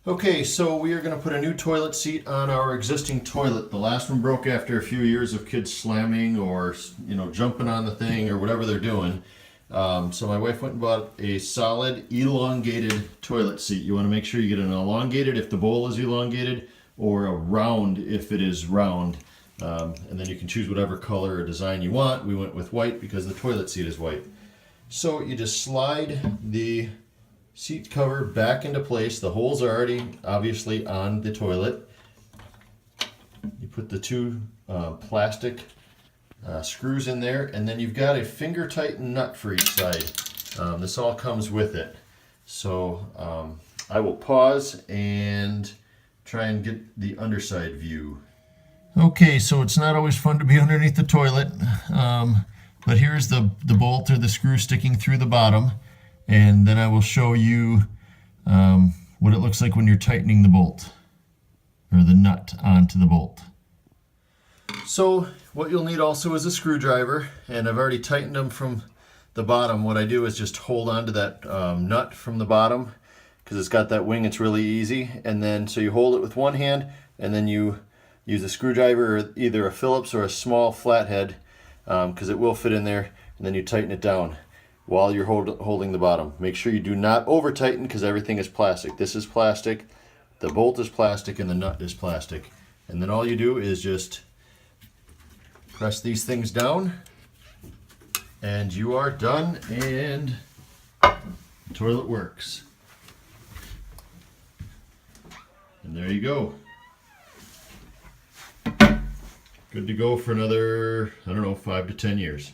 Okay, so we are going to put a new toilet seat on our existing toilet. The last one broke after a few years of kids slamming or jumping on the thing or whatever they're doing. So my wife went and bought a solid elongated toilet seat. You want to make sure you get an elongated if the bowl is elongated or a round if it is round. And then you can choose whatever color or design you want. We went with white because the toilet seat is white. So you just slide the seat cover back into place. The holes are already obviously on the toilet. You put the two plastic screws in there, and then you've got a finger tightened nut for each side. This all comes with it. So I will pause and try and get the underside view. Okay, so it's not always fun to be underneath the toilet, but here's the bolt or the screw sticking through the bottom. And then I will show you what it looks like when you're tightening the bolt or the nut onto the bolt. So what you'll need also is a screwdriver, and I've already tightened them from the bottom. What I do is just hold on to that nut from the bottom because it's got that wing. It's really easy. And then so you hold it with one hand, and then you use a screwdriver or either a Phillips or a small flathead because it will fit in there, and then you tighten it down while you're holding the bottom. Make sure you do not over tighten because everything is plastic. This is plastic, the bolt is plastic, and the nut is plastic. And then all you do is just press these things down and you are done, and the toilet works. And there you go. Good to go for another, I don't know, 5 to 10 years.